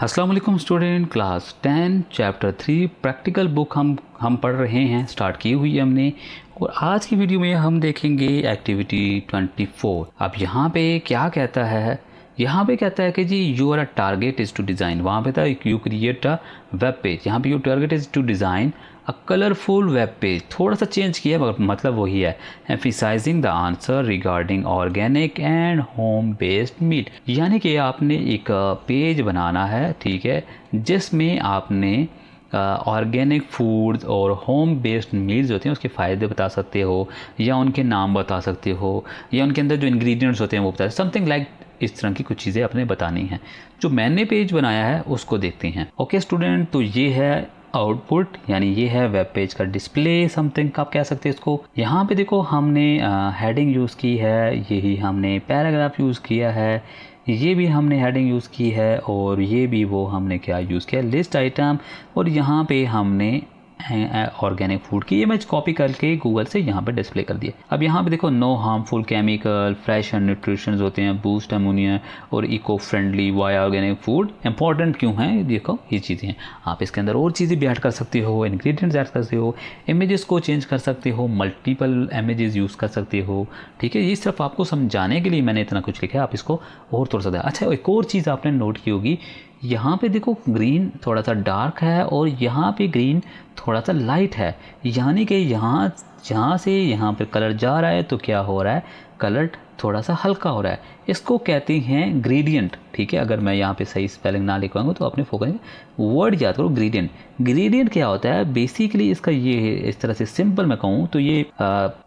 अस्सलाम वालेकुम student, class 10 chapter 3 practical book हम पढ़ रहे हैं, स्टार्ट की हुई है हमने। और आज की वीडियो में हम देखेंगे एक्टिविटी 24। अब यहाँ पे क्या कहता है, यहाँ पे कहता है कि जी your target is to design, वहाँ पे था you create a web page, यहाँ पे your target is to design a colourful web page. थोड़ा सा चेंज किया मगर मतलब वही है। Emphasising the answer regarding organic and home based meat, यानी कि आपने एक पेज बनाना है, ठीक है, जिसमें आपने ऑर्गेनिक फूड्स और होम बेस्ड मील्स होते हैं उसके फ़ायदे बता सकते हो, या उनके नाम बता सकते हो, या उनके अंदर जो इंग्रेडिएंट्स होते हैं वो बता, समथिंग लाइक इस तरह की कुछ चीज़ें अपने बतानी हैं। जो मैंने पेज बनाया है उसको देखते हैं। ओके स्टूडेंट, तो ये है आउटपुट, यानी ये है वेब पेज का डिस्प्ले, समथिंग आप कह सकते हैं इसको। यहाँ पे देखो हमने हेडिंग यूज़ की है, यही हमने पैराग्राफ यूज़ किया है, ये भी हमने हेडिंग यूज़ की है, और ये भी वो हमने क्या यूज़ किया, लिस्ट आइटम। और यहाँ पे हमने ऑर्गेनिक फूड की इमेज कॉपी करके गूगल से यहाँ पे डिस्प्ले कर दिया। अब यहाँ पे देखो no harmful chemical, fresh and nutritions होते हैं, बूस्ट अमोनिया और eco friendly why organic food important क्यों हैं, देखो ये चीज़ें हैं। आप इसके अंदर और चीज़ें भी ऐड कर सकते हो, इंग्रेडिएंट्स ऐड कर सकते हो, इमेजेस को चेंज कर सकते हो, मल्टीपल इमेजेस यूज़ कर सकते हो, ठीक है। ये सिर्फ आपको समझाने के लिए मैंने इतना कुछ लिखा है, आप इसको और थोड़ा सा। अच्छा, एक और चीज़ आपने नोट की होगी, यहाँ पे देखो ग्रीन थोड़ा सा डार्क है और यहाँ पे ग्रीन थोड़ा सा लाइट है, यानी कि यहाँ से यहाँ पे कलर जा रहा है तो क्या हो रहा है, कलर थोड़ा सा हल्का हो रहा है। इसको कहते हैं ग्रेडियंट, ठीक है। अगर मैं यहाँ पे सही स्पेलिंग ना लिखवाऊंगा तो अपने फोकस वर्ड याद करो, ग्रेडियंट। ग्रेडियंट क्या होता है बेसिकली, इसका ये है, इस तरह से सिंपल मैं कहूँ तो ये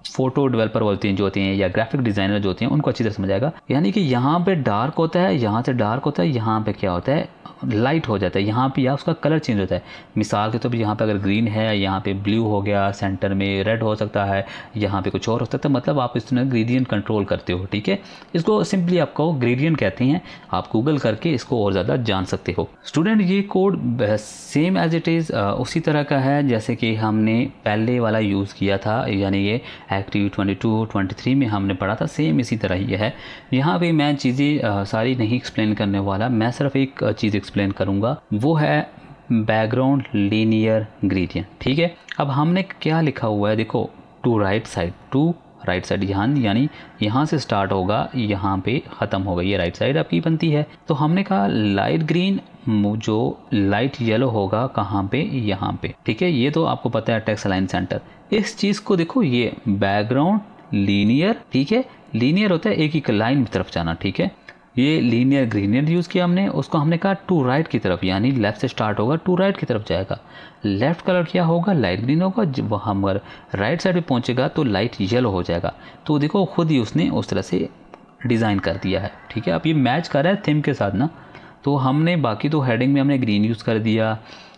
फोटो डेवलपर बोलते हैं जो होते हैं, या ग्राफिक डिज़ाइनर जो होते हैं, उनको अच्छी तरह समझ आएगा। यानी कि यहाँ पे डार्क होता है, यहाँ से डार्क होता है, यहाँ पे क्या होता है, लाइट हो जाता है, यहाँ पे या उसका कलर चेंज होता है। मिसाल के तौर पे यहाँ पे अगर ग्रीन है, यहाँ पे ब्लू हो गया, सेंटर में रेड हो सकता है, यहाँ पे कुछ और हो सकता है, मतलब आप इस तरह ग्रेडियंट कंट्रोल करते हो, ठीक है। इसको सिंपली आपको ग्रेडियंट कहते हैं, आप गूगल करके इसको और ज़्यादा जान सकते हो। स्टूडेंट, ये code same as it is उसी तरह का है जैसे कि हमने पहले वाला यूज़ किया था, यानी ये एक्टिविटी 22-23 में हमने पढ़ा था, सेम इसी तरह ही है। यहाँ पे मैं चीज़ें सारी नहीं एक्सप्लेन करने वाला, मैं सिर्फ एक चीज़ एक्सप्लेन करूँगा, वो है बैकग्राउंड लीनियर ग्रेडियंट, ठीक है। अब हमने क्या लिखा हुआ है, देखो टू राइट साइड यानी यहाँ से स्टार्ट होगा, यहाँ पे ख़त्म होगा, ये राइट साइड आपकी बनती है। तो हमने कहा लाइट ग्रीन जो लाइट येलो होगा कहाँ पे, यहाँ पे, ठीक है। ये तो आपको पता है टेक्स्ट अलाइन सेंटर। इस चीज़ को देखो, ये बैकग्राउंड लीनियर, ठीक है। लीनियर होता है एक ही लाइन की तरफ जाना, ठीक है। ये लीनियर ग्रेडियंट यूज़ किया हमने, उसको हमने कहा टू राइट की तरफ, यानी लेफ़्ट से स्टार्ट होगा टू राइट की तरफ जाएगा। लेफ़्ट कलर क्या होगा, लाइट ग्रीन होगा, जब हम अगर राइट साइड पे पहुंचेगा तो लाइट येलो हो जाएगा। तो देखो खुद ही उसने उस तरह से डिज़ाइन कर दिया है, ठीक है। अब ये मैच कर रहा है थीम के साथ ना, तो हमने बाकी तो हेडिंग में हमने ग्रीन यूज़ कर दिया।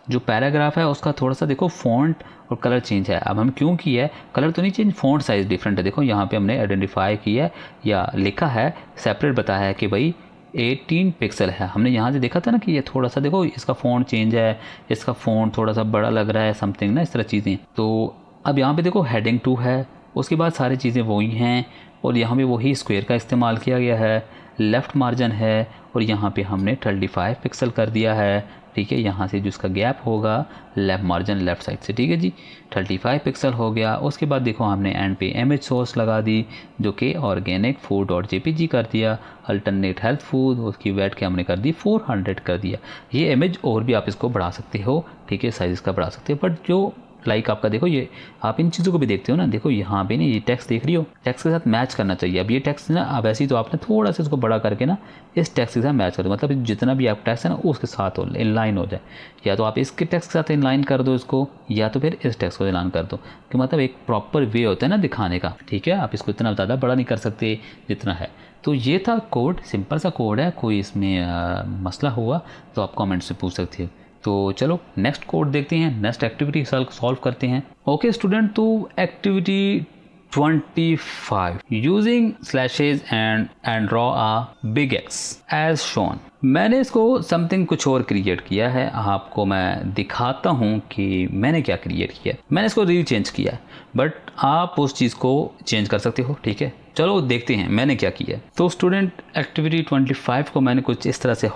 जो पैराग्राफ है उसका थोड़ा सा देखो फ़ॉन्ट और कलर चेंज है। अब हम क्यों किया है, कलर तो नहीं चेंज, फ़ॉन्ट साइज़ डिफरेंट है। देखो यहाँ पे हमने आइडेंटिफाई किया है या लिखा है, सेपरेट बताया है कि भाई 18 पिक्सल है। हमने यहाँ से देखा था ना कि ये थोड़ा सा देखो इसका फ़ॉन्ट चेंज है, इसका फ़ॉन्ट थोड़ा सा बड़ा लग रहा है, समथिंग ना, इस तरह चीज़ें। तो अब यहाँ पे देखो हेडिंग 2 है, उसके बाद सारी चीज़ें वही हैं, और यहाँ पे वही स्क्वायर का इस्तेमाल किया गया है। लेफ़्ट मार्जिन है और यहाँ पे हमने 35 पिक्सल कर दिया है, ठीक है। यहाँ से जो इसका गैप होगा लेफ़्ट मार्जिन लेफ़्ट साइड से, ठीक है जी, 35 पिक्सल हो गया। उसके बाद देखो हमने एंड पे इमेज सोर्स लगा दी जो कि ऑर्गेनिक फूड .jpg कर दिया। अल्टरनेट हेल्थ फूड, उसकी वेट के हमने कर दी 400 कर दिया। ये इमेज और भी आप इसको बढ़ा सकते हो, ठीक है, साइज़ का बढ़ा सकते हो, बट जो लाइक आपका देखो, ये आप इन चीज़ों को भी देखते हो ना, देखो यहाँ पे ना ये टेक्स्ट देख रही हो, टेक्स्ट के साथ मैच करना चाहिए। अब ये टेक्स्ट ना, अब ऐसे ही तो आपने थोड़ा सा इसको बड़ा करके ना इस टेक्स्ट के साथ मैच कर दो, मतलब जितना भी आप टेक्स्ट है ना उसके साथ इन लाइन हो जाए। या तो आप इसके टेक्स्ट के साथ इन लाइन कर दो इसको, या तो फिर इस टेक्स्ट को इन लाइन कर दो, कि मतलब एक प्रॉपर वे होता है ना दिखाने का, ठीक है। आप इसको इतना ज़्यादा बड़ा नहीं कर सकते जितना है। तो ये था कोड, सिंपल सा कोड है, कोई इसमें मसला हुआ तो आप कमेंट से पूछ सकते हो। तो चलो नेक्स्ट कोड देखते हैं, नेक्स्ट एक्टिविटी सॉल्व करते हैं। ओके स्टूडेंट, तो activity 25 using slashes and draw a big X as shown. मैंने इसको समथिंग कुछ और क्रिएट किया है, आपको मैं दिखाता हूँ कि मैंने क्या क्रिएट किया। मैंने इसको री चेंज किया है, बट आप उस चीज़ को चेंज कर सकते हो, ठीक है। चलो देखते हैं मैंने क्या किया है। तो स्टूडेंट एक्टिविटी 25 को मैंने कुछ इस तरह से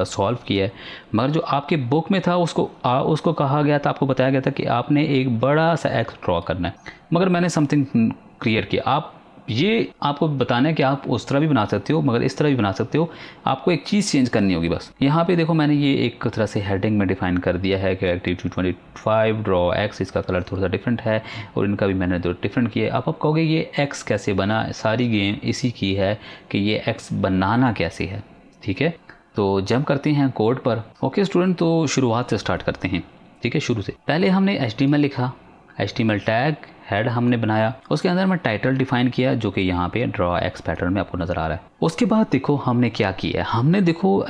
सॉल्व किया है, मगर जो आपके बुक में था उसको कहा गया था, आपको बताया गया था कि आपने एक बड़ा सा एक्स ड्रॉ करना है, मगर मैंने समथिंग क्लियर किया। आप ये आपको बताना है कि आप उस तरह भी बना सकते हो मगर इस तरह भी बना सकते हो, आपको एक चीज़ चेंज करनी होगी बस। यहाँ पे देखो मैंने ये एक तरह से हेडिंग में डिफाइन कर दिया है कि एक्टिविटी 25 ड्रॉ एक्स, इसका कलर थोड़ा सा डिफरेंट है और इनका भी मैंने जो डिफरेंट किया। अब आप कहोगे ये एक्स कैसे बना, सारी गेम इसी की है कि ये एक्स बनाना कैसे है। ठीक है, तो जंप करते हैं कोड पर। ओके स्टूडेंट, तो शुरुआत से स्टार्ट करते हैं। ठीक है, शुरू से पहले हमने HTML लिखा, HTML टैग हेड हमने बनाया, उसके अंदर मैं टाइटल डिफाइन किया जो कि यहाँ पे ड्रॉ एक्स पैटर्न में आपको नज़र आ रहा है। उसके बाद देखो हमने क्या किया है, हमने देखो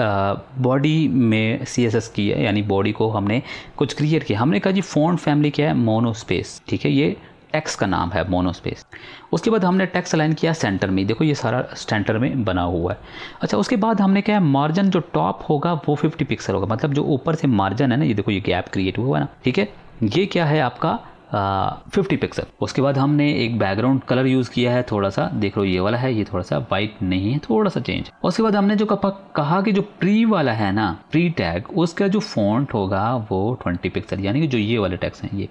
बॉडी में CSS की है, यानी बॉडी को हमने कुछ क्लियर किया। हमने कहा जी फॉन्ट फैमिली क्या है, मोनोस्पेस। ठीक है, ये टेक्स्ट का नाम है मोनोस्पेस। उसके बाद हमने टेक्स्ट अलाइन किया सेंटर में, देखो ये सारा सेंटर में बना हुआ है। अच्छा, उसके बाद हमने क्या है, मार्जिन जो टॉप होगा वो 50 पिक्सल होगा, मतलब जो ऊपर से मार्जिन है ना, ये देखो ये गैप क्रिएट हुआ है ना। ठीक है, ये क्या है आपका 50 पिक्सल। उसके बाद हमने एक बैकग्राउंड कलर यूज़ किया है, थोड़ा सा देख लो ये वाला है, ये थोड़ा सा वाइट नहीं है, थोड़ा सा चेंज। उसके बाद हमने जो कहा कि जो प्री वाला है ना, प्री टैग, उसका जो फॉन्ट होगा वो 20 पिक्सल, यानी कि जो ये वाले टैग्स हैं, ये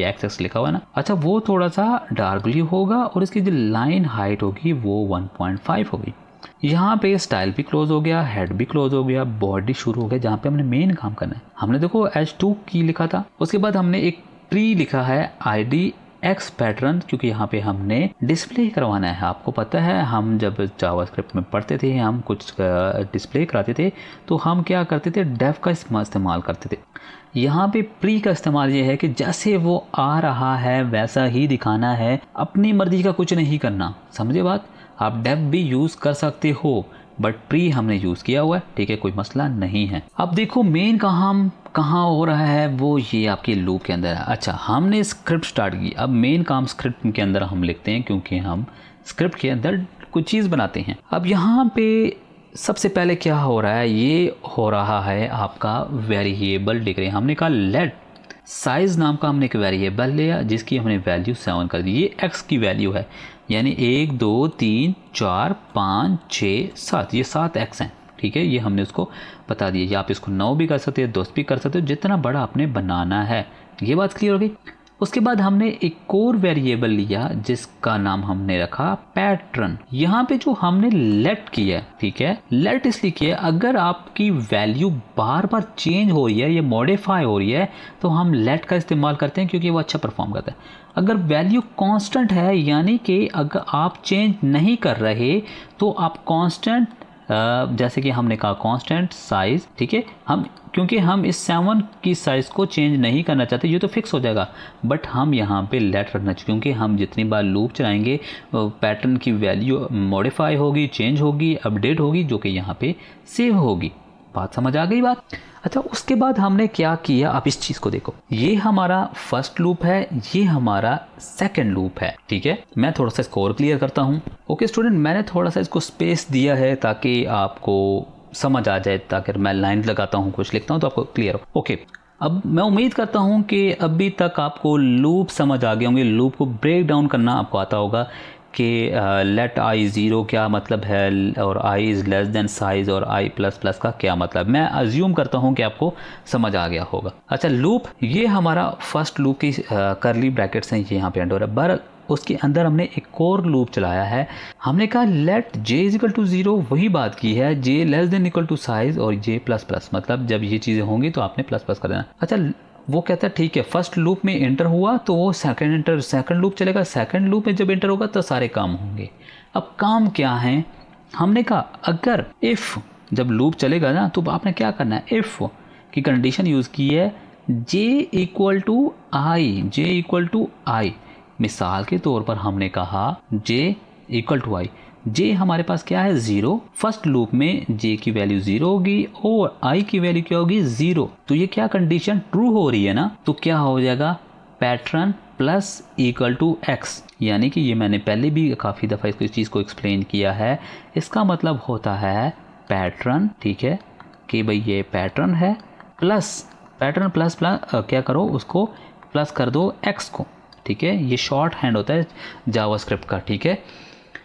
एक्स लिखा हुआ है ना, अच्छा वो थोड़ा सा डार्क ब्लू होगा और इसकी जो लाइन हाइट होगी वो 1.5 होगी। यहाँ पे स्टाइल भी क्लोज हो गया, हेड भी क्लोज हो गया, बॉडी शुरू हो गया जहाँ पे हमने मेन काम करना है। हमने देखो H2 की लिखा था। उसके बाद हमने एक ट्री लिखा है ID X पैटर्न, क्योंकि यहाँ पे हमने डिस्प्ले करवाना है। आपको पता है हम जब जावास्क्रिप्ट में पढ़ते थे, हम कुछ डिस्प्ले कराते थे तो हम क्या करते थे, डेफ का इस्तेमाल करते थे। यहाँ पे प्री का इस्तेमाल ये है कि जैसे वो आ रहा है वैसा ही दिखाना है, अपनी मर्जी का कुछ नहीं करना। समझे बात? आप डेफ भी यूज़ कर सकते हो बट प्री हमने यूज़ किया हुआ है। ठीक है, कोई मसला नहीं है। अब देखो मेन काम कहाँ हो रहा है, वो ये आपके लूप के अंदर है। अच्छा, हमने स्क्रिप्ट स्टार्ट की, अब मेन काम स्क्रिप्ट के अंदर हम लिखते हैं क्योंकि हम स्क्रिप्ट के अंदर कुछ चीज़ बनाते हैं। अब यहाँ पे सबसे पहले क्या हो रहा है, ये हो रहा है आपका वेरिएबल डिक्लेयर। हमने कहा लेट साइज़ नाम का हमने एक वेरिएबल लिया जिसकी हमने वैल्यू 7 कर दी। ये x की वैल्यू है, यानी 1 2 3 4 5 6 7, ये 7 x हैं। ठीक है, ये हमने उसको बता दिया। या आप इसको 9 भी कर सकते हो, 10 भी कर सकते हो, जितना बड़ा आपने बनाना है। ये बात क्लियर हो गई। उसके बाद हमने एक और वेरिएबल लिया जिसका नाम हमने रखा पैटर्न। यहाँ पे जो हमने लेट किया, ठीक है, लेट इसलिए किया अगर आपकी वैल्यू बार बार चेंज हो रही है या मॉडिफाई हो रही है तो हम लेट का इस्तेमाल करते हैं क्योंकि वो अच्छा परफॉर्म करता है। अगर वैल्यू कांस्टेंट है, यानी कि अगर आप चेंज नहीं कर रहे तो आप कांस्टेंट, जैसे कि हमने कहा कांस्टेंट साइज। ठीक है, हम क्योंकि हम इस 7 की साइज़ को चेंज नहीं करना चाहते, ये तो फिक्स हो जाएगा, बट हम यहाँ पे लेट रखना चाहिए क्योंकि हम जितनी बार लूप चलाएंगे पैटर्न की वैल्यू मॉडिफाई होगी, चेंज होगी, अपडेट होगी, जो कि यहाँ पे सेव होगी। बात समझ आ गई बात? अच्छा, उसके बाद हमने क्या किया, आप इस चीज़ को देखो, ये हमारा फर्स्ट लूप है, ये हमारा सेकंड लूप है। ठीक है, मैं थोड़ा सा इसको और क्लियर करता हूँ। ओके स्टूडेंट, मैंने थोड़ा सा इसको स्पेस दिया है ताकि आपको समझ आ जाए, ताकि मैं लाइन लगाता हूँ कुछ लिखता हूँ तो आपको क्लियर हो। ओके, अब मैं उम्मीद करता हूँ कि अभी तक आपको लूप समझ आ गए होंगे, लूप को ब्रेक डाउन करना आपको आता होगा कि लेट आई 0 क्या मतलब है और i is less than size और i प्लस प्लस का क्या मतलब। मैं अज्यूम करता हूँ कि आपको समझ आ गया होगा। अच्छा, लूप ये हमारा फर्स्ट लूप की करली ब्रैकेट्स हैं, ये यहाँ पे एंड हो रहा है, पर उसके अंदर हमने एक और लूप चलाया है। हमने कहा let j is equal to 0, वही बात की है, j less than equal to size और j प्लस प्लस, मतलब जब ये चीज़ें होंगी तो आपने प्लस प्लस कर देना। अच्छा, वो कहता है ठीक है, फर्स्ट लूप में एंटर हुआ तो वो सेकंड लूप चलेगा, सेकंड लूप में जब एंटर होगा तो सारे काम होंगे। अब काम क्या है, हमने कहा अगर इफ़ जब लूप चलेगा ना तो आपने क्या करना है, इफ़ की कंडीशन यूज़ की है j इक्वल टू i। मिसाल के तौर पर हमने कहा j equal to i, j हमारे पास क्या है 0, फर्स्ट लूप में j की वैल्यू 0 होगी और i की वैल्यू क्या होगी 0। तो ये क्या कंडीशन ट्रू हो रही है ना, तो क्या हो जाएगा pattern plus equal to x, यानी कि ये मैंने पहले भी काफ़ी दफ़ा इस चीज़ को एक्सप्लेन किया है। इसका मतलब होता है पैटर्न, ठीक है, कि भाई ये पैटर्न है प्लस पैटर्न प्लस क्या करो, उसको प्लस कर दो x को। ठीक है, ये शॉर्ट हैंड होता है जावास्क्रिप्ट का। ठीक है,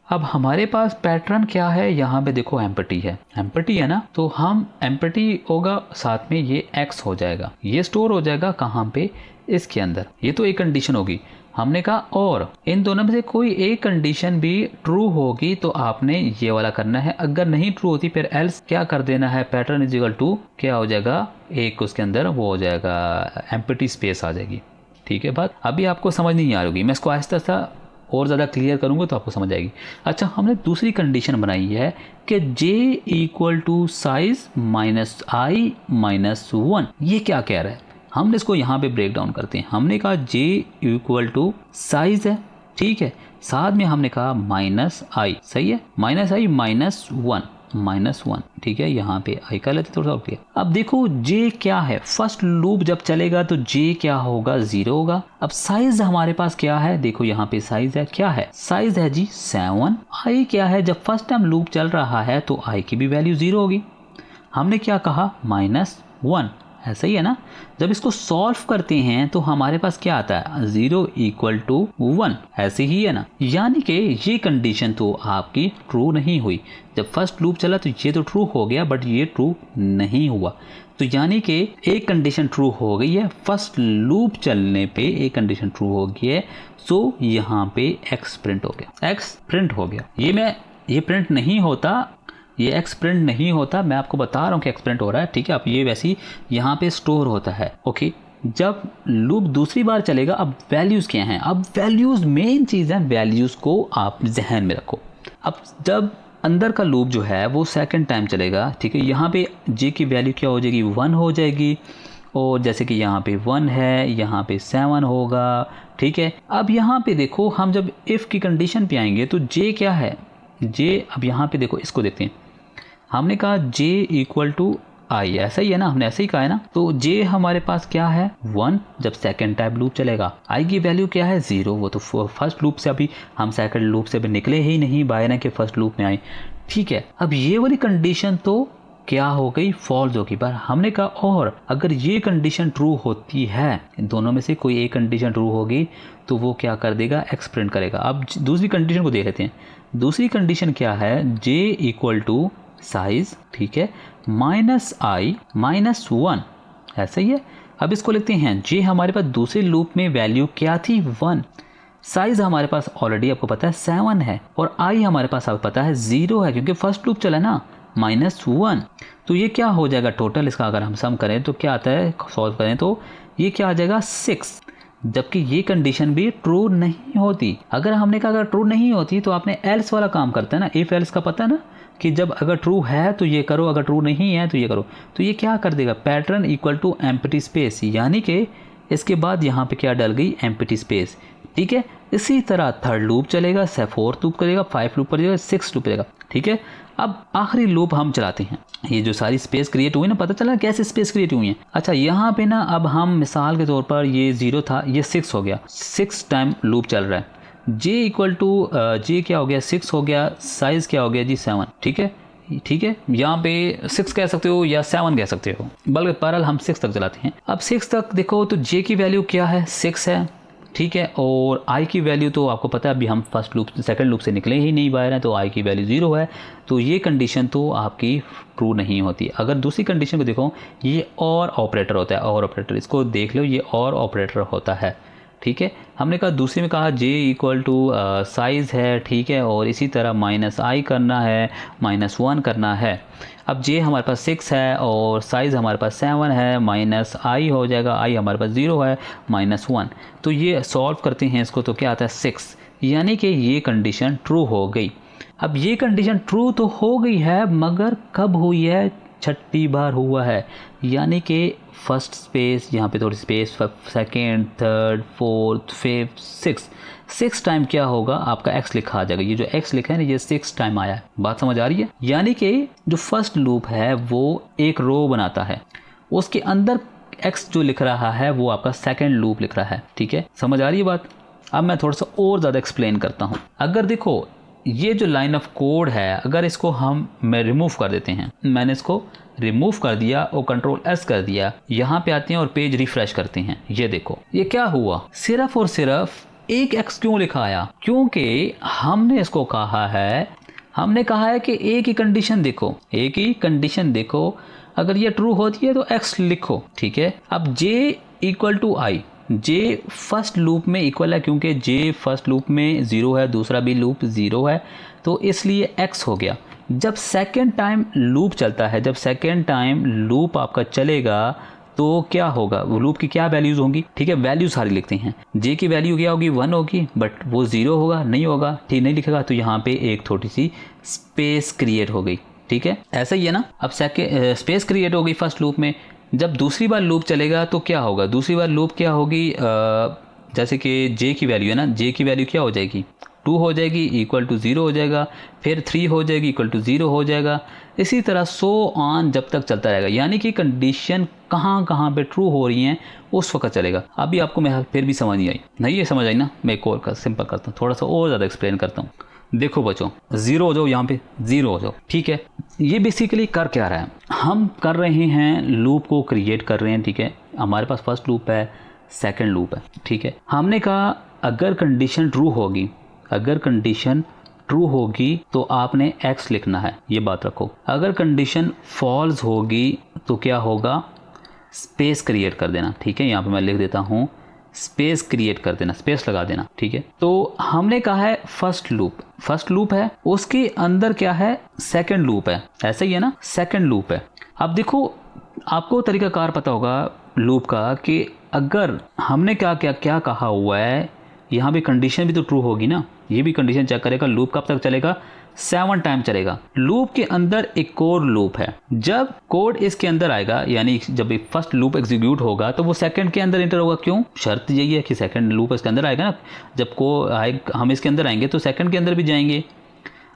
अब हमारे पास पैटर्न क्या है, यहाँ पे देखो एम्प्टी है ना, तो हम एम्प्टी होगा साथ में ये x हो जाएगा, ये स्टोर हो जाएगा कहाँ पे, इसके अंदर। ये तो एक कंडीशन होगी। हमने कहा और इन दोनों में से कोई एक कंडीशन भी ट्रू होगी तो आपने ये वाला करना है, अगर नहीं ट्रू होती फिर एल्स क्या कर देना है, पैटर्न इज इक्वल टू क्या हो जाएगा, एक उसके अंदर वो हो जाएगा एम्प्टी स्पेस आ जाएगी। ठीक है, बात अभी आपको समझ नहीं आ रही होगी, मैं इसको आहिस्ता आहिस्ता और ज़्यादा क्लियर करूँगा तो आपको समझ आएगी। अच्छा, हमने दूसरी कंडीशन बनाई है कि j equal to size minus i minus 1। ये क्या कह रहा है, हमने इसको यहाँ पे ब्रेक डाउन करते हैं। हमने कहा j इक्वल टू साइज है, ठीक है, साथ में हमने कहा माइनस i, सही है, माइनस i माइनस 1, ठीक है, यहाँ पे i कर लेते थोड़ा सा। अब देखो j क्या है, फर्स्ट लूप जब चलेगा तो j क्या होगा, 0 होगा। अब साइज हमारे पास क्या है, देखो यहाँ पे साइज है, क्या है, साइज है जी 7। i क्या है, जब फर्स्ट टाइम लूप चल रहा है तो i की भी वैल्यू 0 होगी। हमने क्या कहा, -1, ऐसा ही है ना। जब इसको सॉल्व करते हैं तो हमारे पास क्या आता है, 0 इक्वल टू 1, ऐसे ही है ना। यानी कि ये कंडीशन तो आपकी ट्रू नहीं हुई। जब फर्स्ट लूप चला तो ये तो ट्रू हो गया बट ये ट्रू नहीं हुआ। तो यानी कि एक कंडीशन ट्रू हो गई है, फर्स्ट लूप चलने पे एक कंडीशन ट्रू हो गई है, सो यहाँ पे x प्रिंट हो गया, x प्रिंट हो गया। ये प्रिंट नहीं होता, ये x प्रिंट नहीं होता, मैं आपको बता रहा हूँ कि x प्रिंट हो रहा है, ठीक है। अब ये वैसे ही यहाँ पे स्टोर होता है, ओके। जब लूप दूसरी बार चलेगा, अब वैल्यूज़ क्या हैं, अब वैल्यूज़ मेन चीज़ है, वैल्यूज़ को आप जहन में रखो। अब जब अंदर का लूप जो है वो सेकंड टाइम चलेगा, ठीक है, यहाँ पे j की वैल्यू क्या हो जाएगी, 1 हो जाएगी, और जैसे कि यहाँ पे 1 है, यहाँ पे 7 होगा, ठीक है। अब यहाँ पे देखो, हम जब इफ़ की कंडीशन पे आएंगे तो j क्या है, j, अब यहाँ पे देखो, इसको देखते हैं, हमने कहा j इक्वल टू i, ऐसा ही है ना, हमने ऐसे ही कहा है ना। तो j हमारे पास क्या है, 1, जब सेकंड टाइम लूप चलेगा। i की वैल्यू क्या है, 0, वो तो फर्स्ट लूप से अभी हम सेकंड लूप से भी निकले ही नहीं, बाय ना कि फर्स्ट लूप में आए, ठीक है। अब ये वाली कंडीशन तो क्या हो गई, फॉल्स होगी। पर हमने कहा और अगर ये कंडीशन ट्रू होती है, दोनों में से कोई एक कंडीशन ट्रू होगी तो वो क्या कर देगा, x प्रिंट करेगा। अब दूसरी कंडीशन को देख लेते हैं। दूसरी कंडीशन क्या है, j इक्वल टू साइज, ठीक है, माइनस i माइनस 1, ऐसा ही है। अब इसको लिखते हैं, j हमारे पास दूसरे लूप में वैल्यू क्या थी, 1, साइज हमारे पास ऑलरेडी आपको पता है 7 है, और i हमारे पास आपको पता है 0 है, क्योंकि फर्स्ट लूप चला ना, -1। तो ये क्या हो जाएगा, टोटल इसका अगर हम सम करें तो क्या आता है, सॉल्व करें तो ये क्या आ जाएगा, 6, जबकि ये कंडीशन भी ट्रू नहीं होती। अगर हमने कहा अगर ट्रू नहीं होती तो आपने एल्स वाला काम करते हैं ना, इफ एल्स का पता है ना, कि जब अगर ट्रू है तो ये करो, अगर ट्रू नहीं है तो ये करो। तो ये क्या कर देगा, pattern equal to empty space, यानी कि इसके बाद यहाँ पे क्या डल गई, एम्प्टी स्पेस, ठीक है। इसी तरह थर्ड लूप चलेगा, फोर्थ लूप करेगा, 5 लूप करेगा, 6 लूप करेगा, ठीक है। अब आखिरी लूप हम चलाते हैं। ये जो सारी स्पेस क्रिएट हुई ना, पता चला कैसे स्पेस क्रिएट हुई है। अच्छा, यहाँ पे ना अब हम मिसाल के तौर पर ये 0 था, ये 6 हो गया, 6 टाइम लूप चल रहा है। j इक्वल टू j क्या हो गया, 6 हो गया, साइज क्या हो गया जी 7, ठीक है, ठीक है। यहाँ पे 6 कह सकते हो या 7 कह सकते हो, बल्कि बहरहाल हम 6 तक चलाते हैं। अब 6 तक देखो तो j की वैल्यू क्या है, 6 है, ठीक है, और i की वैल्यू तो आपको पता है, अभी हम फर्स्ट लूप सेकंड लूप से निकले ही नहीं बाहर हैं, तो i की वैल्यू 0 है। तो ये कंडीशन तो आपकी ट्रू नहीं होती। अगर दूसरी कंडीशन को देखो, ये और ऑपरेटर होता है, और ऑपरेटर, इसको देख लो, ये और ऑपरेटर होता है, ठीक है। हमने कहा दूसरे में कहा j इक्वल टू साइज़ है, ठीक है, और इसी तरह -i करना है, -1 करना है। अब j हमारे पास 6 है और साइज़ हमारे पास 7 है, -i हो जाएगा, i हमारे पास 0 है, -1। तो ये सॉल्व करते हैं इसको तो क्या आता है, 6, यानी कि ये कंडीशन ट्रू हो गई। अब ये कंडीशन ट्रू तो हो गई है, मगर कब हुई है, 6ठी बार हुआ है, यानी कि फर्स्ट स्पेस, यहाँ पे थोड़ी space, second, third, fourth, fifth, 6 time क्या होगा, आपका x लिखा आ जाएगा। ये जो x लिखा है ना, ये 6 टाइम आया है। बात समझ आ रही है। यानी कि जो फर्स्ट लूप है वो एक रो बनाता है, उसके अंदर x जो लिख रहा है वो आपका सेकेंड लूप लिख रहा है, ठीक है, समझ आ रही है बात। अब मैं थोड़ा सा और ज़्यादा एक्सप्लेन करता हूँ। अगर देखो ये जो लाइन ऑफ कोड है, अगर इसको हम रिमूव कर देते हैं, मैंने इसको रिमूव कर दिया और कंट्रोल S कर दिया, यहाँ पे आते हैं और पेज रिफ्रेश करते हैं, ये देखो ये क्या हुआ, सिर्फ और सिर्फ एक x क्यों लिखा आया? क्योंकि हमने इसको कहा है, कि एक ही कंडीशन देखो, अगर ये ट्रू होती है तो x लिखो, ठीक है। अब j equal to I, j first loop में इक्वल है क्योंकि j फर्स्ट लूप में 0 है, दूसरा भी लूप 0 है, तो इसलिए x हो गया। जब सेकेंड टाइम लूप चलता है, जब सेकेंड टाइम लूप आपका चलेगा तो क्या होगा, वो लूप की क्या वैल्यूज होंगी, ठीक है। वैल्यू सारी लिखते हैं, j की वैल्यू क्या होगी, 1 होगी, बट वो 0 होगा, नहीं होगा, ठीक नहीं लिखेगा, तो यहाँ पे एक थोड़ी सी स्पेस क्रिएट हो गई, ठीक है। ऐसा ही है ना। अब स्पेस क्रिएट हो गई फर्स्ट लूप में, जब दूसरी बार लूप चलेगा तो क्या होगा, दूसरी बार लूप क्या होगी, जैसे कि j की वैल्यू है ना, j की वैल्यू क्या हो जाएगी, 2 हो जाएगी, इक्वल टू 0 हो जाएगा, फिर 3 हो जाएगी, इक्वल टू 0 हो जाएगा, इसी तरह सो ऑन जब तक चलता रहेगा। यानी कि कंडीशन कहाँ पे ट्रू हो रही हैं उस वक्त चलेगा। अभी आपको मैं फिर भी समझ नहीं आई, नहीं ये समझ आई ना, मैं एक और सिंपल करता हूँ, थोड़ा सा और ज़्यादा एक्सप्लेन करता हूँ। देखो बच्चों, 0 हो जाओ, यहाँ पे 0 हो जाओ, ठीक है। ये बेसिकली कर क्या रहा है, हम कर रहे हैं लूप को क्रिएट कर रहे हैं, ठीक है। हमारे पास फर्स्ट लूप है, सेकंड लूप है, ठीक है। हमने कहा अगर कंडीशन ट्रू होगी, तो आपने x लिखना है, ये बात रखो। अगर कंडीशन फॉल्स होगी तो क्या होगा, स्पेस क्रिएट कर देना, ठीक है। यहाँ पे मैं लिख देता हूँ, स्पेस क्रिएट कर देना, स्पेस लगा देना, ठीक है। तो हमने कहा है फर्स्ट लूप है, उसके अंदर क्या है, सेकंड लूप है, ऐसा ही है ना, सेकंड लूप है। अब देखो आपको तरीकाकार पता होगा लूप का कि अगर हमने क्या कहा हुआ है, यहाँ भी कंडीशन भी तो ट्रू होगी ना, ये भी कंडीशन चेक करेगा। लूप कब तक चलेगा, 7 टाइम चलेगा। लूप के अंदर एक और लूप है, जब कोड इसके अंदर आएगा, यानी जब फर्स्ट लूप एग्जीक्यूट होगा तो वो सेकंड के अंदर एंटर होगा। क्यों, शर्त यही है कि सेकंड लूप इसके अंदर आएगा ना, जब हम इसके अंदर आएंगे तो सेकंड के अंदर भी जाएंगे।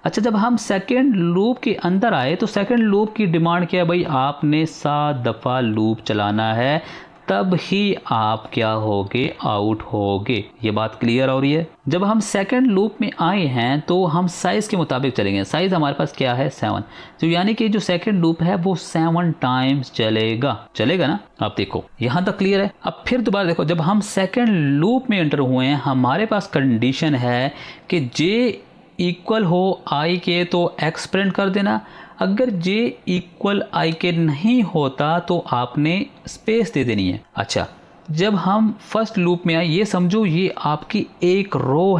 अच्छा, जब हम सेकंड लूप के अंदर आए तो सेकंड लूप की डिमांड क्या है भाई, आपने 7 दफ़ा लूप चलाना है, तब ही आप क्या होगे, आउट होगे। ये बात क्लियर हो रही है। जब हम सेकंड लूप में आए हैं तो हम साइज़ के मुताबिक चलेंगे। साइज़ हमारे पास क्या है, 7, तो यानी कि जो सेकंड लूप है वो 7 टाइम्स चलेगा ना। आप देखो यहाँ तक क्लियर है। अब फिर दोबारा देखो, जब हम सेकंड लूप में एंटर हुए हैं, हमारे पास कंडीशन है कि j इक्वल हो i के तो x प्रिंट कर देना। अगर j इक्वल i के नहीं होता तो आपने स्पेस दे देनी है। अच्छा, जब हम फर्स्ट लूप में आए, ये समझो ये आपकी एक रो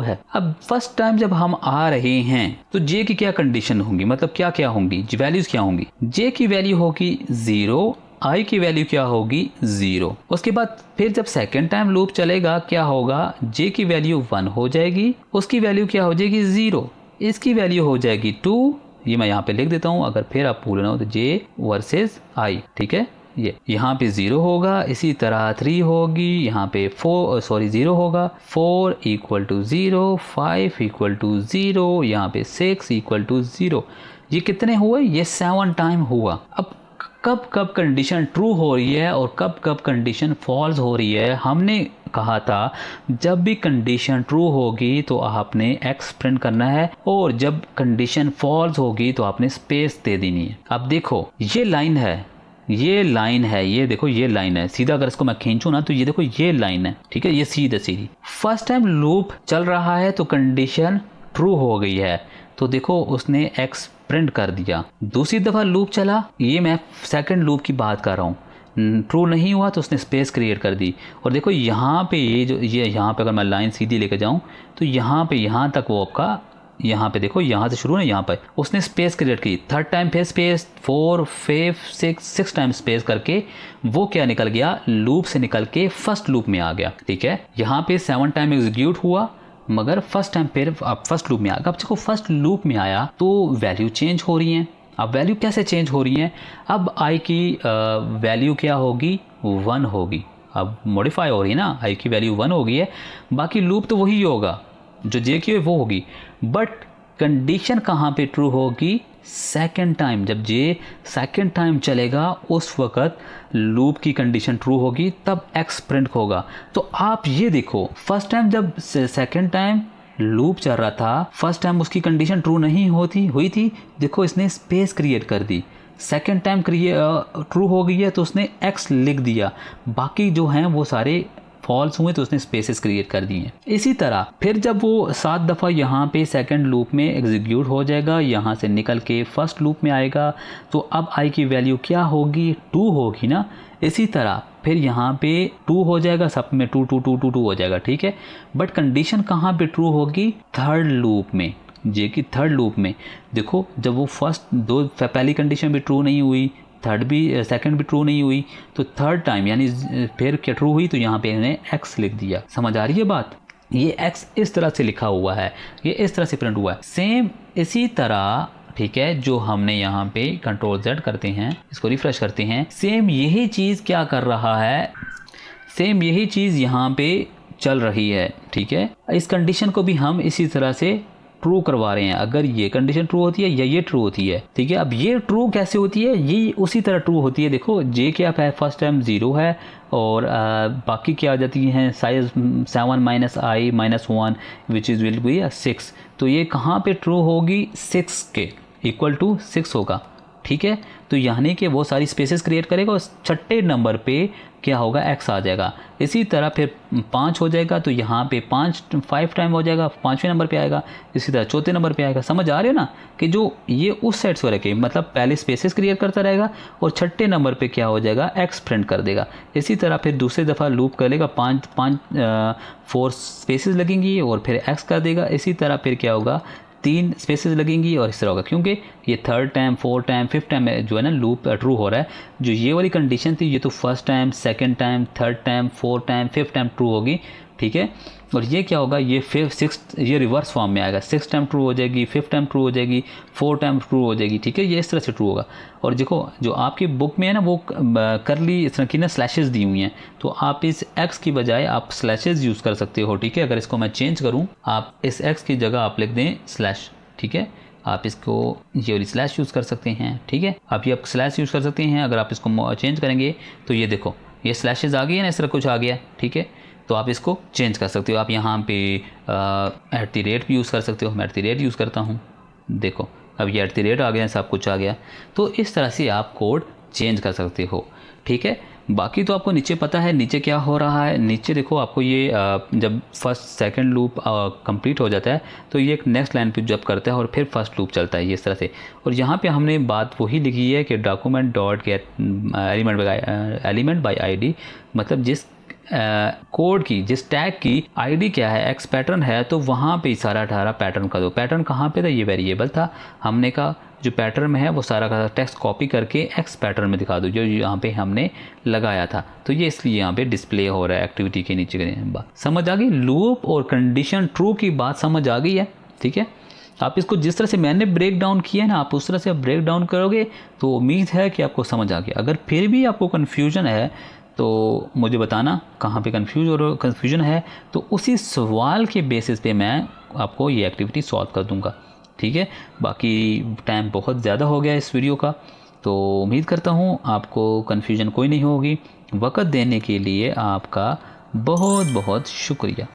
है, अब फर्स्ट टाइम जब हम आ रहे हैं तो j की क्या कंडीशन होंगी, मतलब क्या होंगी, वैल्यूज क्या होंगी। j की वैल्यू होगी 0, i की वैल्यू क्या होगी, 0। उसके बाद फिर जब सेकेंड टाइम लूप चलेगा क्या होगा, j की वैल्यू 1 हो जाएगी, उसकी वैल्यू क्या हो जाएगी, 0, इसकी वैल्यू हो जाएगी 2। ये मैं यहाँ पे लिख देता हूँ, अगर फिर आप भूलना हो तो j वर्सेस i, ठीक है। ये यहाँ पे 0 होगा, इसी तरह 3 होगी, यहाँ पे 0 होगा, 4 इक्वल टू 0, 5 इक्वल टू 0, यहाँ पे 6 इक्वल टू 0। ये कितने हुए, ये 7 टाइम हुआ। अब कब कंडीशन ट्रू हो रही है और कब कंडीशन फॉल्स हो रही है। हमने कहा था जब भी कंडीशन ट्रू होगी तो आपने x प्रिंट करना है, और जब कंडीशन फॉल्स होगी तो आपने स्पेस दे देनी है। अब देखो ये लाइन है, ये देखो ये लाइन है सीधा, अगर इसको मैं खींचूं ना तो ये देखो ये लाइन है, ठीक है, ये सीधी। फर्स्ट टाइम लूप चल रहा है तो कंडीशन ट्रू हो गई है, तो देखो उसने x प्रिंट कर दिया। दूसरी दफ़ा लूप चला, ये मैं सेकंड लूप की बात कर रहा हूँ, ट्रू नहीं हुआ तो उसने स्पेस क्रिएट कर दी। और देखो यहाँ पे ये यहाँ पे अगर मैं लाइन सीधी लेकर जाऊँ तो यहाँ पे यहाँ तक वो आपका, यहाँ पे देखो यहाँ से शुरू है, यहाँ पे उसने स्पेस क्रिएट की। थर्ड टाइम फिर स्पेस, 4, 5, 6 टाइम स्पेस करके वो क्या निकल गया, लूप से निकल के फर्स्ट लूप में आ गया, ठीक है। यहाँ पे 7 टाइम एग्जीक्यूट हुआ, मगर फर्स्ट टाइम फिर अब फर्स्ट लूप में आ गया। अब देखो फर्स्ट लूप में आया तो वैल्यू चेंज हो रही है। अब वैल्यू कैसे चेंज हो रही है, अब i की वैल्यू क्या होगी, 1 होगी। अब मॉडिफाई हो रही है ना, i की वैल्यू 1 हो गई है, बाकी लूप तो वही होगा, जो j की है वो होगी, बट कंडीशन कहाँ पे ट्रू होगी, सेकेंड टाइम। जब j सेकेंड टाइम चलेगा उस वक़्त लूप की कंडीशन ट्रू होगी, तब x प्रिंट होगा। तो आप ये देखो, फर्स्ट टाइम जब सेकेंड टाइम लूप चल रहा था, फर्स्ट टाइम उसकी कंडीशन ट्रू नहीं हुई थी, देखो इसने स्पेस क्रिएट कर दी। सेकेंड टाइम ट्रू हो गई है तो उसने x लिख दिया, बाकी जो हैं वो सारे फॉल्स हुए तो उसने स्पेसेस क्रिएट कर दिए हैं। इसी तरह फिर जब वो 7 दफ़ा यहाँ पे सेकंड लूप में एग्जीक्यूट हो जाएगा, यहाँ से निकल के फर्स्ट लूप में आएगा, तो अब i की वैल्यू क्या होगी, 2 होगी ना। इसी तरह फिर यहाँ पे 2 हो जाएगा, सब में 2 2 2 2 2 हो जाएगा, ठीक है। बट कंडीशन कहाँ पे ट्रू होगी, थर्ड लूप में, जे की थर्ड लूप में। देखो जब वो फर्स्ट दो पहली कंडीशन भी ट्रू नहीं हुई, थर्ड भी सेकंड भी ट्रू नहीं हुई, तो थर्ड टाइम यानी फिर क्या ट्रू हुई, तो यहाँ पे इन्हें x लिख दिया। समझ आ रही है बात, ये x इस तरह से लिखा हुआ है, ये इस तरह से प्रिंट हुआ है। सेम इसी तरह, ठीक है, जो हमने यहाँ पे कंट्रोल Z करते हैं, इसको रिफ्रेश करते हैं, सेम यही चीज़ क्या कर रहा है, सेम यही चीज़ यहाँ पे चल रही है, ठीक है। इस कंडीशन को भी हम इसी तरह से ट्रू करवा रहे हैं। अगर ये कंडीशन ट्रू होती है या ये ट्रू होती है, ठीक है। अब ये ट्रू कैसे होती है, ये उसी तरह ट्रू होती है। देखो जे क्या है, फर्स्ट टाइम 0 है और बाकी क्या आ जाती हैं, size 7 minus I minus 1 which is will be 6। तो ये कहाँ पे ट्रू होगी, 6 के इक्वल टू 6 होगा, ठीक है। तो यानी कि वो सारी स्पेसेस क्रिएट करेगा और छठे नंबर पे क्या होगा, x आ जाएगा। इसी तरह फिर 5 हो जाएगा, तो यहाँ पे 5 टाइम हो जाएगा, 5वें नंबर पे आएगा। इसी तरह चौथे नंबर पे आएगा। समझ आ रहे हो ना कि जो ये उस साइड से रखे, मतलब पहले स्पेसेस क्रिएट करता रहेगा और छठे नंबर पे क्या हो जाएगा, x प्रिंट कर देगा। इसी तरह फिर दूसरी दफ़ा लूप करेगा, 4 स्पेसेस लगेंगी और फिर x कर देगा। इसी तरह फिर क्या होगा, 3 स्पेसेस लगेंगी और इस तरह होगा, क्योंकि ये थर्ड टाइम, 4 टाइम, 5 टाइम जो है ना लूप ट्रू हो रहा है। जो ये वाली कंडीशन थी, ये तो first time, second time, third time, 4 time, 5 time true होगी, ठीक है। और ये क्या होगा, ये 6 ये रिवर्स फॉर्म में आएगा, 6 टाइम ट्रू हो जाएगी, 5 टाइम ट्रू हो जाएगी, 4 टाइम ट्रू हो जाएगी, ठीक है। ये इस तरह से ट्रू होगा। और देखो जो आपकी बुक में है ना, वो करली इस तरह की ना स्लैशेस दी हुई हैं, तो आप इस x की बजाय आप स्लैशेस यूज़ कर सकते हो, ठीक है। अगर इसको मैं चेंज करूँ, आप इस x की जगह आप लिख दें स्लैश, ठीक है। आप इसको ये वाली स्लैश यूज़ कर सकते हैं, ठीक है। आप ये स्लैश यूज़ कर सकते हैं। अगर आप इसको चेंज करेंगे तो ये देखो, ये स्लैशेस आ गई है ना, इस तरह कुछ आ गया, ठीक है। तो आप इसको चेंज कर सकते हो। आप यहाँ पे @ भी यूज़ कर सकते हो। मैं @ यूज़ करता हूँ, देखो अब ये @ आ गया, सब कुछ आ गया। तो इस तरह से आप कोड चेंज कर सकते हो, ठीक है। बाकी तो आपको नीचे पता है नीचे क्या हो रहा है। नीचे देखो आपको ये जब फर्स्ट सेकंड लूप कंप्लीट हो जाता है, तो ये एक नेक्स्ट लाइन पे जब करता है और फिर फर्स्ट लूप चलता है, ये इस तरह से। और यहाँ पे हमने बात वही लिखी है कि document dot gate element by ID, मतलब जिस कोड की, जिस टैग की आईडी क्या है, एक्स पैटर्न है, तो वहाँ पे सारा 18 पैटर्न का दो। पैटर्न कहाँ पे था, ये वेरिएबल था। हमने कहा जो पैटर्न में है वो सारा का टेक्स्ट कॉपी करके एक्स पैटर्न में दिखा दो, जो यहाँ पे हमने लगाया था। तो ये इसलिए यहाँ पे डिस्प्ले हो रहा है एक्टिविटी के नीचे बात। समझ आ गई, लूप और कंडीशन ट्रू की बात समझ आ गई है, ठीक है। आप इसको जिस तरह से मैंने ब्रेक डाउन किया है ना, आप उस तरह से ब्रेक डाउन करोगे तो उम्मीद है कि आपको समझ आ गया। अगर फिर भी आपको कन्फ्यूजन है तो मुझे बताना कहाँ पे कन्फ्यूजन है, तो उसी सवाल के बेसिस पे मैं आपको ये एक्टिविटी सॉल्व कर दूंगा, ठीक है। बाकी टाइम बहुत ज़्यादा हो गया इस वीडियो का, तो उम्मीद करता हूँ आपको कन्फ्यूजन कोई नहीं होगी। वक़्त देने के लिए आपका बहुत बहुत शुक्रिया।